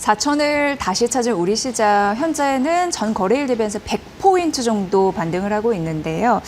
4천을 다시 찾은 우리 시장, 현재는 전 거래일 대비해서 100포인트 정도 반등을 하고 있는데요.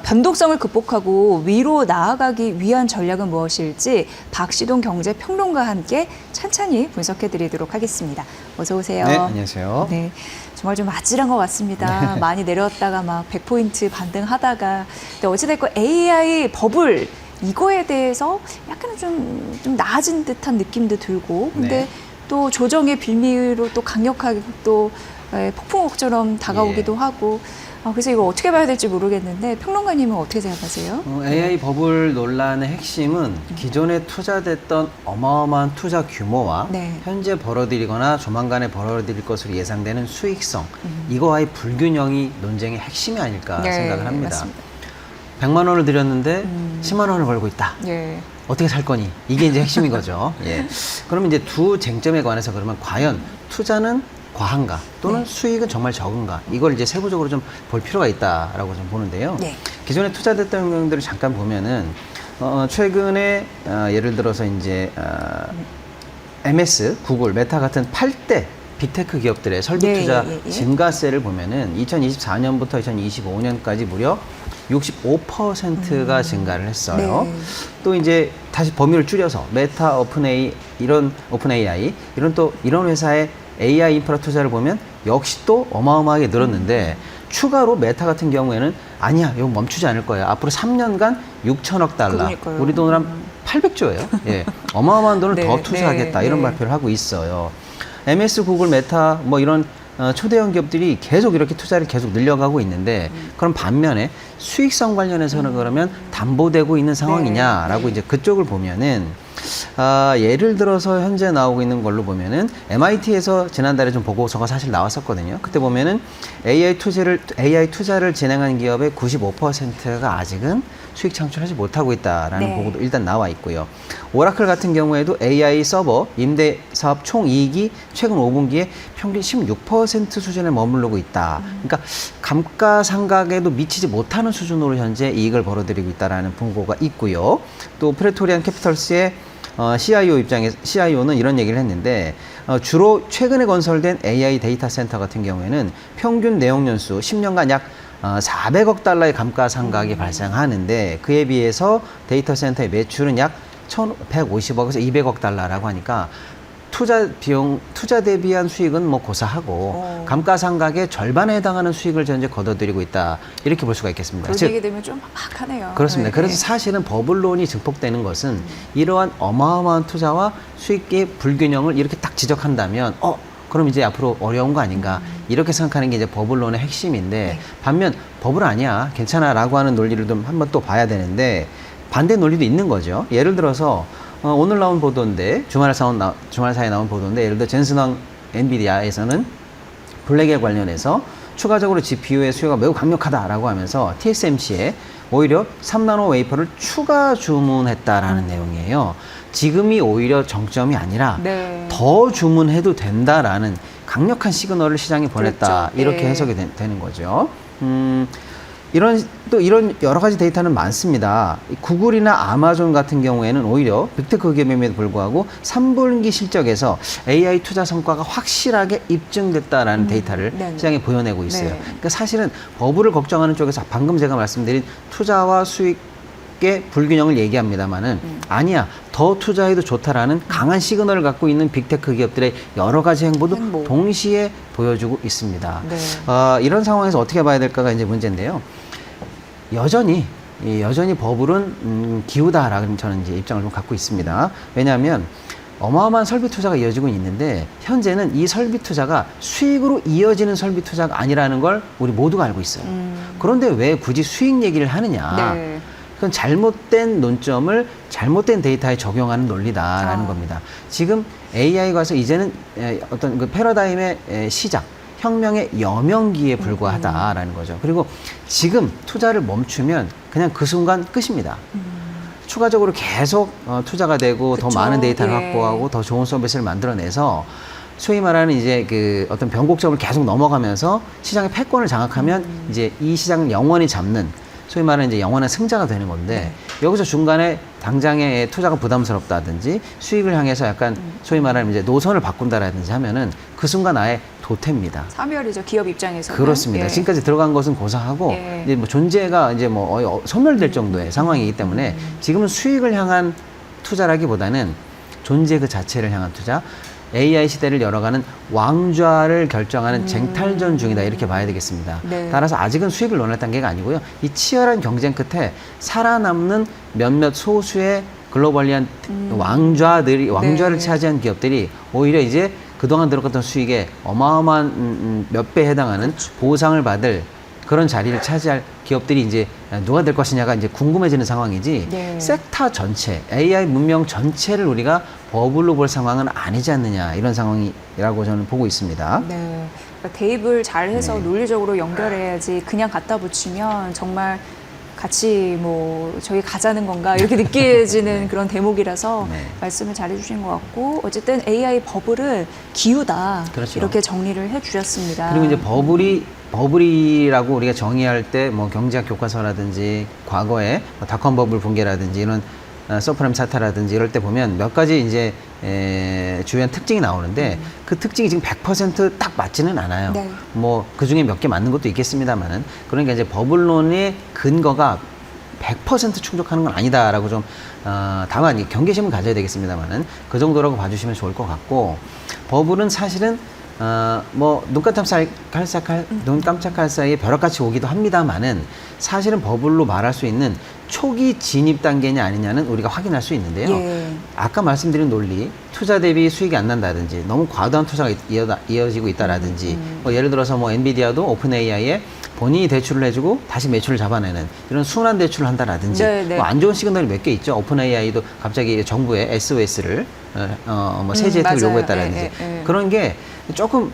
변동성을 극복하고 위로 나아가기 위한 전략은 무엇일지 박시동 경제평론가와 함께 찬찬히 분석해드리도록 하겠습니다. 어서 오세요. 네, 안녕하세요. 네, 정말 좀 아찔한 것 같습니다. 네. 많이 내려왔다가 막 100포인트 반등하다가. 근데 어찌됐건 AI 버블, 이거에 대해서 약간 좀 나아진 듯한 느낌도 들고, 근데 네. 또 조정의 빌미로 또 강력하게 또 폭풍옥처럼 다가오기도 하고, 그래서 이거 어떻게 봐야 될지 모르겠는데 평론가님은 어떻게 생각하세요? AI 버블 논란의 핵심은 기존에 투자됐던 어마어마한 투자 규모와 네. 현재 벌어들이거나 조만간에 벌어들일 것으로 예상되는 수익성, 이거와의 불균형이 논쟁의 핵심이 아닐까 네, 생각을 합니다. 맞습니다. 100만 원을 들였는데 10만 원을 벌고 있다. 예. 어떻게 살 거니? 이게 이제 핵심인 거죠. 예. 그러면 이제 두 쟁점에 관해서 그러면 과연 투자는 과한가 또는 수익은 정말 적은가, 이걸 이제 세부적으로 좀 볼 필요가 있다라고 좀 보는데요. 네. 기존에 투자됐던 경우들을 잠깐 보면은 최근에 예를 들어서 이제 MS, 구글, 메타 같은 8대 빅테크 기업들의 설비 투자 증가세를 보면은 2024년부터 2025년까지 무려 65%가 증가를 했어요. 네. 또 이제 다시 범위를 줄여서 메타, 오픈AI 이런 회사의 AI 인프라 투자를 보면 역시 또 어마어마하게 늘었는데 추가로 메타 같은 경우에는 아니야, 이거 멈추지 않을 거야. 앞으로 3년간 6천억 달러. 그러니까요. 우리 돈으로 한 800조예요. 예. 어마어마한 돈을 네, 더 투자하겠다. 네, 이런 네. 발표를 하고 있어요. MS, 구글, 메타 뭐 이런 초대형 기업들이 계속 이렇게 투자를 계속 늘려가고 있는데 그럼 반면에 수익성 관련해서는 그러면 담보되고 있는 상황이냐라고 네. 이제 그쪽을 보면은 예를 들어서 현재 나오고 있는 걸로 보면은 MIT에서 지난달에 좀 보고서가 사실 나왔었거든요. 그때 보면은 AI 투자를 진행하는 기업의 95%가 아직은 수익 창출하지 못하고 있다라는 네. 보고도 일단 나와 있고요. 오라클 같은 경우에도 AI 서버 임대 사업 총 이익이 최근 5분기에 평균 16% 수준에 머무르고 있다. 그러니까 감가상각에도 미치지 못하는 수준으로 현재 이익을 벌어들이고 있다라는 보고가 있고요. 또 프레토리안 캐피털스의 CIO는 이런 얘기를 했는데 주로 최근에 건설된 AI 데이터 센터 같은 경우에는 평균 내용 연수 10년간 약 400억 달러의 감가상각이 발생하는데 그에 비해서 데이터 센터의 매출은 약 1,150억에서 200억 달러라고 하니까 투자 대비한 수익은 뭐 고사하고 감가상각의 절반에 해당하는 수익을 현재 거둬들이고 있다, 이렇게 볼 수가 있겠습니다. 그런 얘기 되면 좀 막하네요. 그렇습니다. 네. 그래서 사실은 버블론이 증폭되는 것은 이러한 어마어마한 투자와 수익의 불균형을 이렇게 딱 지적한다면 그럼 이제 앞으로 어려운 거 아닌가, 이렇게 생각하는 게 이제 버블론의 핵심인데 반면 버블 아니야, 괜찮아 라고 하는 논리를 좀 한번 또 봐야 되는데 반대 논리도 있는 거죠. 예를 들어서 오늘 나온 보도인데 주말 사이에 나온 보도인데 예를 들어 젠슨왕 엔비디아에서는 블랙에 관련해서 추가적으로 GPU의 수요가 매우 강력하다라고 하면서 TSMC에 오히려 3나노 웨이퍼를 추가 주문했다라는 내용이에요. 지금이 오히려 정점이 아니라 더 주문해도 된다라는 강력한 시그널을 시장에 보냈다. 그렇죠. 이렇게 해석이 되는 거죠. 이런 여러 가지 데이터는 많습니다. 구글이나 아마존 같은 경우에는 오히려 빅테크 기업임에도 불구하고 3분기 실적에서 AI 투자 성과가 확실하게 입증됐다라는 데이터를 시장에 보여내고 있어요. 그러니까 사실은 버블을 걱정하는 쪽에서 방금 제가 말씀드린 투자와 수익의 불균형을 얘기합니다만은 아니야, 더 투자해도 좋다라는 강한 시그널을 갖고 있는 빅테크 기업들의 여러 가지 행보도 동시에 보여주고 있습니다. 이런 상황에서 어떻게 봐야 될까가 이제 문제인데요. 여전히 버블은 기우다라는 저는 이제 입장을 좀 갖고 있습니다. 왜냐하면 어마어마한 설비 투자가 이어지고 있는데 현재는 이 설비 투자가 수익으로 이어지는 설비 투자가 아니라는 걸 우리 모두가 알고 있어요. 그런데 왜 굳이 수익 얘기를 하느냐? 그건 잘못된 논점을 잘못된 데이터에 적용하는 논리다라는 겁니다. 지금 AI가 와서 이제는 어떤 그 패러다임의 시작, 혁명의 여명기에 불과하다라는 거죠. 그리고 지금 투자를 멈추면 그냥 그 순간 끝입니다. 추가적으로 계속 투자가 되고 더 많은 데이터를 확보하고 더 좋은 서비스를 만들어내서 소위 말하는 이제 그 어떤 변곡점을 계속 넘어가면서 시장의 패권을 장악하면 이제 이 시장을 영원히 잡는 소위 말하는 이제 영원한 승자가 되는 건데 여기서 중간에 당장의 투자가 부담스럽다든지 수익을 향해서 약간 소위 말하면 이제 노선을 바꾼다라든지 하면은 그 순간 아예 도태입니다. 사멸이죠. 기업 입장에서는. 그렇습니다. 예. 지금까지 들어간 것은 고사하고 예. 이제 뭐 존재가 이제 뭐 거의 소멸될 정도의 상황이기 때문에 지금은 수익을 향한 투자라기보다는 존재 그 자체를 향한 투자, AI 시대를 열어가는 왕좌를 결정하는 쟁탈전 중이다 이렇게 봐야 되겠습니다. 네. 따라서 아직은 수익을 논할 단계가 아니고요. 이 치열한 경쟁 끝에 살아남는 몇몇 소수의 글로벌리한 왕좌를 네. 차지한 기업들이 오히려 이제 그동안 들어갔던 수익의 어마어마한 몇 배에 해당하는 보상을 받을 그런 자리를 차지할 기업들이 이제 누가 될 것이냐가 이제 궁금해지는 상황이지 네. 섹터 전체, AI 문명 전체를 우리가 버블로 볼 상황은 아니지 않느냐 이런 상황이라고 저는 보고 있습니다. 네. 그러니까 대입을 잘해서 네. 논리적으로 연결해야지 그냥 갖다 붙이면 정말 같이 뭐 저희 가자는 건가 이렇게 느껴지는 그런 대목이라서 네. 말씀을 잘 해주신 것 같고 어쨌든 AI 버블을 기우다 그렇죠. 이렇게 정리를 해주셨습니다. 그리고 이제 버블이라고 우리가 정의할 때 뭐 경제학 교과서라든지 과거에 뭐 닷컴 버블 붕괴라든지 이런 서프라임 사태라든지 이럴 때 보면 몇 가지 이제 주요한 특징이 나오는데 그 특징이 지금 100%딱 맞지는 않아요. 네. 뭐 그 중에 몇 개 맞는 것도 있겠습니다만은 그러니까 이제 버블론의 근거가 100% 충족하는 건 아니다라고 좀 다만 이 경계심은 가져야 되겠습니다만은 그 정도라고 봐주시면 좋을 것 같고 버블은 사실은 뭐 눈 깜짝할 사이에 벼락같이 오기도 합니다만은 사실은 버블로 말할 수 있는 초기 진입 단계냐 아니냐는 우리가 확인할 수 있는데요. 예. 아까 말씀드린 논리, 투자 대비 수익이 안 난다든지 너무 과도한 투자가 이어지고 있다라든지 뭐 예를 들어서 뭐 엔비디아도 오픈 AI에 본인이 대출을 해주고 다시 매출을 잡아내는 이런 순환 대출을 한다라든지 네, 네. 뭐 안 좋은 시그널이 몇 개 있죠. 오픈 AI도 갑자기 정부에 SOS를 뭐 세제 혜택을 맞아요. 요구했다라든지 예. 그런 게 조금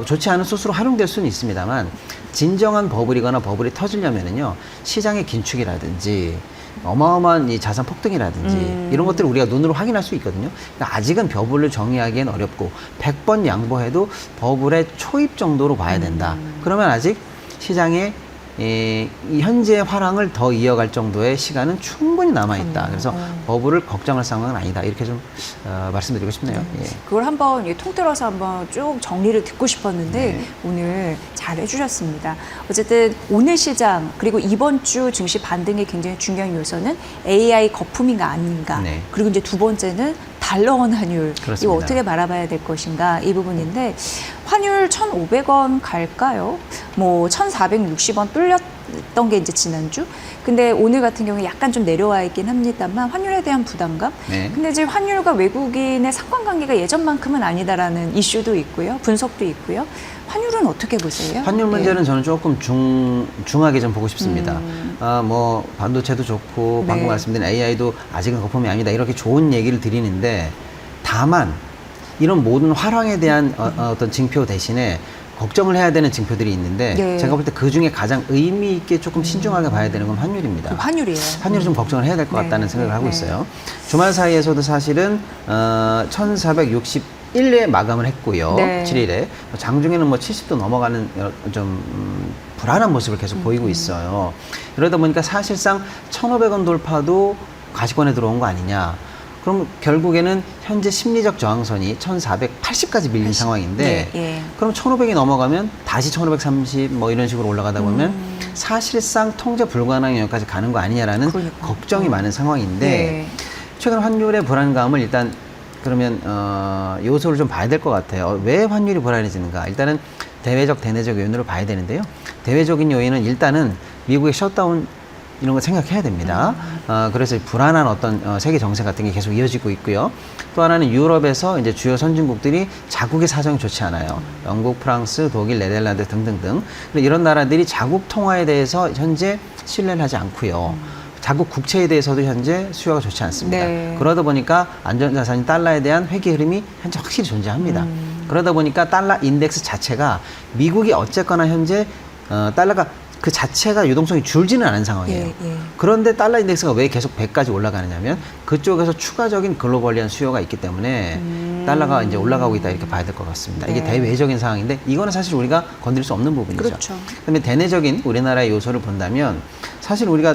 좋지 않은 소스로 활용될 수는 있습니다만 진정한 버블이거나 버블이 터지려면은요 시장의 긴축이라든지 어마어마한 이 자산 폭등이라든지 이런 것들을 우리가 눈으로 확인할 수 있거든요. 그러니까 아직은 버블을 정의하기엔 어렵고 100번 양보해도 버블의 초입 정도로 봐야 된다. 그러면 아직 시장의 이 현재의 화랑을 더 이어갈 정도의 시간은 충분히 남아있다. 그래서 버블을 걱정할 상황은 아니다. 이렇게 좀 말씀드리고 싶네요. 예. 그걸 한번 통틀어서 한번 쭉 정리를 듣고 싶었는데 네. 오늘 잘 해주셨습니다. 어쨌든 오늘 시장 그리고 이번 주 증시 반등의 굉장히 중요한 요소는 AI 거품인가 아닌가 네. 그리고 이제 두 번째는 달러 원 환율 그렇습니다. 이거 어떻게 바라봐야 될 것인가 이 부분인데 환율 1,500원 갈까요? 뭐 1,460원 뚫렸던 게 이제 지난주. 근데 오늘 같은 경우에 약간 좀 내려와 있긴 합니다만 환율에 대한 부담감. 네. 근데 이제 환율과 외국인의 상관관계가 예전만큼은 아니다라는 이슈도 있고요. 분석도 있고요. 환율은 어떻게 보세요? 환율 문제는 저는 조금 중하게 좀 보고 싶습니다. 뭐 반도체도 좋고 방금 네. 말씀드린 AI도 아직은 거품이 아니다 이렇게 좋은 얘기를 드리는데 다만 이런 모든 화랑에 대한 어떤 징표 대신에 걱정을 해야 되는 징표들이 있는데 네. 제가 볼 때 그 중에 가장 의미 있게 조금 신중하게 봐야 되는 건 환율입니다. 환율이에요. 환율을 좀 걱정을 해야 될 것 네, 같다는 네, 생각을 하고 네. 있어요. 주말 사이에서도 사실은 1461에 마감을 했고요. 네. 7일에 장중에는 뭐 70도 넘어가는 좀 불안한 모습을 계속 보이고 있어요. 이러다 보니까 사실상 1,500원 돌파도 가시권에 들어온 거 아니냐. 그럼 결국에는 현재 심리적 저항선이 1,480까지 밀린 상황인데 예. 그럼 1,500이 넘어가면 다시 1,530 뭐 이런 식으로 올라가다 보면 사실상 통제 불가능한 영역까지 가는 거 아니냐라는 그러니까. 걱정이 많은 상황인데 네. 최근 환율의 불안감을 일단 그러면 요소를 좀 봐야 될 것 같아요. 왜 환율이 불안해지는가? 일단은 대외적 대내적 요인으로 봐야 되는데요. 대외적인 요인은 일단은 미국의 셧다운 이런 거 생각해야 됩니다. 그래서 불안한 어떤 세계 정세 같은 게 계속 이어지고 있고요. 또 하나는 유럽에서 이제 주요 선진국들이 자국의 사정이 좋지 않아요. 영국, 프랑스, 독일, 네덜란드 등등등. 이런 나라들이 자국 통화에 대해서 현재 신뢰를 하지 않고요. 자국 국채에 대해서도 현재 수요가 좋지 않습니다. 네. 그러다 보니까 안전자산인 달러에 대한 회귀 흐름이 현재 확실히 존재합니다. 그러다 보니까 달러 인덱스 자체가 미국이 어쨌거나 현재 달러가 그 자체가 유동성이 줄지는 않은 상황이에요. 예. 그런데 달러 인덱스가 왜 계속 100까지 올라가느냐면 그쪽에서 추가적인 글로벌리한 수요가 있기 때문에 달러가 이제 올라가고 있다 이렇게 봐야 될 것 같습니다. 이게 네. 대외적인 상황인데 이거는 사실 우리가 건드릴 수 없는 부분이죠. 그렇죠. 그다음에 대내적인 우리나라의 요소를 본다면 사실 우리가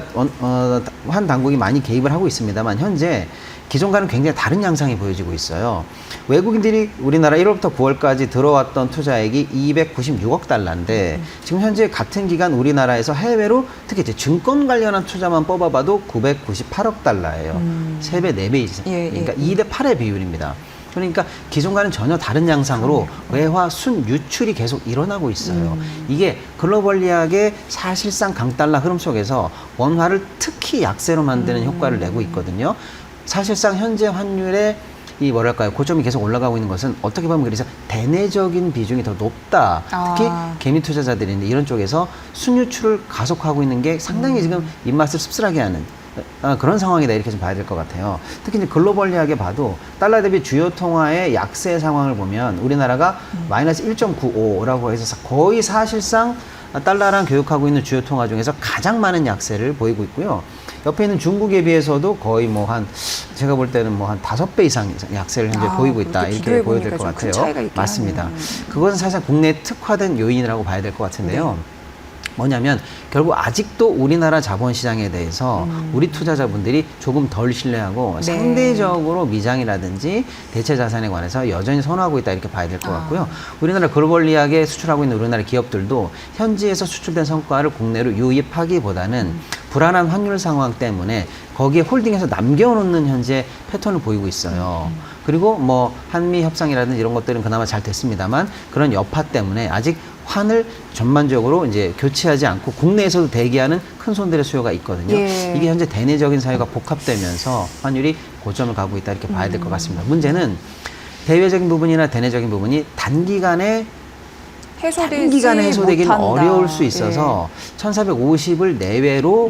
한 당국이 많이 개입을 하고 있습니다만 현재 기존과는 굉장히 다른 양상이 보여지고 있어요. 외국인들이 우리나라 1월부터 9월까지 들어왔던 투자액이 296억 달러인데 지금 현재 같은 기간 우리나라에서 해외로 특히 이제 증권 관련한 투자만 뽑아봐도 998억 달러예요. 3배, 4배 이상. 예, 그러니까 예. 2대 8의 비율입니다. 그러니까 기존과는 전혀 다른 양상으로 외화 순 유출이 계속 일어나고 있어요. 이게 글로벌리하게 사실상 강달러 흐름 속에서 원화를 특히 약세로 만드는 효과를 내고 있거든요. 사실상 현재 환율의 이 뭐랄까요 고점이 계속 올라가고 있는 것은 어떻게 보면 그래서 대내적인 비중이 더 높다. 특히 개미 투자자들인데 이런 쪽에서 순유출을 가속하고 있는 게 상당히 지금 입맛을 씁쓸하게 하는 그런 상황이다 이렇게 좀 봐야 될 것 같아요. 특히 이제 글로벌리하게 봐도 달러 대비 주요 통화의 약세 상황을 보면 우리나라가 마이너스 1.95라고 해서 거의 사실상 달러랑 교역하고 있는 주요 통화 중에서 가장 많은 약세를 보이고 있고요. 옆에 있는 중국에 비해서도 거의 뭐 한 제가 볼 때는 뭐 한 5배 이상 약세를 현재 보이고 있다 이렇게 보여야 될 것 같아요. 맞습니다. 그것은 사실 국내에 특화된 요인이라고 봐야 될 것 같은데요. 뭐냐면 결국 아직도 우리나라 자본시장에 대해서 우리 투자자분들이 조금 덜 신뢰하고 상대적으로 미장이라든지 대체 자산에 관해서 여전히 선호하고 있다 이렇게 봐야 될 것 같고요. 우리나라 글로벌리하게 수출하고 있는 우리나라 기업들도 현지에서 수출된 성과를 국내로 유입하기보다는 불안한 환율 상황 때문에 거기에 홀딩해서 남겨놓는 현재 패턴을 보이고 있어요. 그리고 뭐 한미 협상이라든지 이런 것들은 그나마 잘 됐습니다만 그런 여파 때문에 아직 환을 전반적으로 이제 교체하지 않고 국내에서도 대기하는 큰 손들의 수요가 있거든요. 예. 이게 현재 대내적인 사유가 복합되면서 환율이 고점을 가고 있다 이렇게 봐야 될 것 같습니다. 문제는 대외적인 부분이나 대내적인 부분이 단기간에 해소되기는 못한다. 어려울 수 있어서 1450을 내외로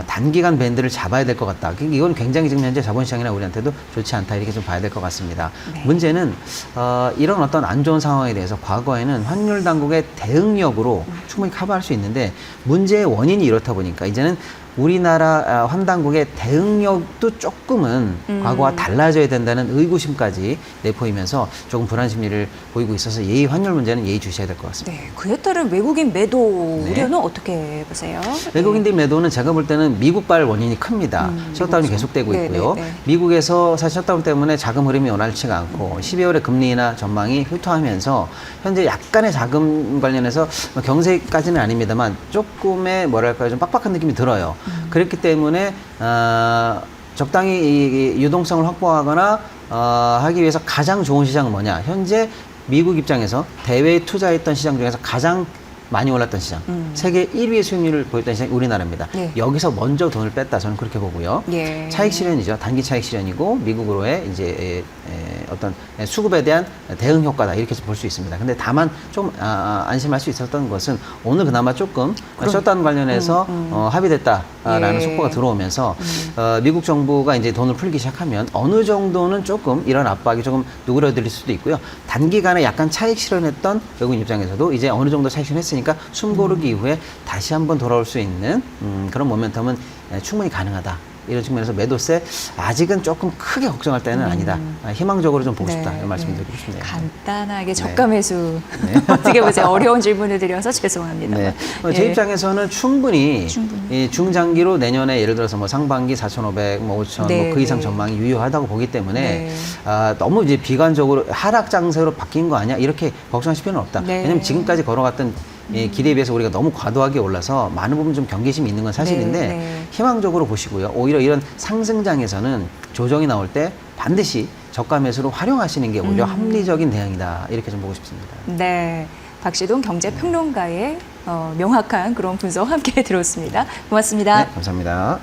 단기간 밴드를 잡아야 될 것 같다. 이건 굉장히 지금 현재 자본시장이나 우리한테도 좋지 않다 이렇게 좀 봐야 될 것 같습니다. 네. 문제는 이런 어떤 안 좋은 상황에 대해서 과거에는 환율 당국의 대응력으로 충분히 커버할 수 있는데 문제의 원인이 이렇다 보니까 이제는 우리나라 환당국의 대응력도 조금은 과거와 달라져야 된다는 의구심까지 내포이면서 조금 불안 심리를 보이고 있어서 예의 환율 문제는 예의주시해야 될 것 같습니다. 네, 그에 따른 외국인 매도 네. 우려는 어떻게 보세요? 외국인들 매도는 제가 볼 때는 미국발 원인이 큽니다. 셧다운이 계속되고 있고요. 미국에서 사실 셧다운 때문에 자금 흐름이 원활치가 않고 12월에 금리 인하 전망이 후퇴하면서 현재 약간의 자금 관련해서 경세까지는 아닙니다만 조금의 뭐랄까요 좀 빡빡한 느낌이 들어요. 그렇기 때문에 적당히 이 유동성을 확보하거나 하기 위해서 가장 좋은 시장은 뭐냐? 현재 미국 입장에서 대외에 투자했던 시장 중에서 가장 많이 올랐던 시장, 세계 1위의 수익률을 보였던 시장이 우리나라입니다. 네. 여기서 먼저 돈을 뺐다 저는 그렇게 보고요. 예. 차익 실현이죠. 단기 차익 실현이고 미국으로의 이제 어떤 수급에 대한 대응 효과다 이렇게 볼 수 있습니다. 근데 다만 좀 안심할 수 있었던 것은 오늘 그나마 조금 셧다운 관련해서 합의됐다라는 예. 속보가 들어오면서 미국 정부가 이제 돈을 풀기 시작하면 어느 정도는 조금 이런 압박이 조금 누그러들 수도 있고요. 단기간에 약간 차익 실현했던 외국인 입장에서도 이제 어느 정도 차익 실현했으니까 숨 고르기 이후에 다시 한번 돌아올 수 있는 그런 모멘텀은 충분히 가능하다. 이런 측면에서 매도세 아직은 조금 크게 걱정할 때는 아니다. 희망적으로 좀 보고 싶다. 이런 말씀을 드리고 싶네요. 간단하게 저가 매수 어떻게 보세요? 어려운 질문을 드려서 죄송합니다. 네. 제 입장에서는 충분히 이 중장기로 내년에 예를 들어서 뭐 상반기 4,500, 뭐 5,000, 네, 뭐 그 이상 네. 전망이 유효하다고 보기 때문에 너무 이제 비관적으로 하락 장세로 바뀐 거 아니야? 이렇게 걱정하실 필요는 없다. 네. 왜냐하면 지금까지 걸어갔던 기대에 비해서 우리가 너무 과도하게 올라서 많은 부분 좀 경계심이 있는 건 사실인데 네, 네. 희망적으로 보시고요. 오히려 이런 상승장에서는 조정이 나올 때 반드시 저가 매수로 활용하시는 게 오히려 합리적인 대응이다. 이렇게 좀 보고 싶습니다. 네. 박시동 경제평론가의 명확한 그런 분석 함께 들었습니다. 고맙습니다. 네, 감사합니다.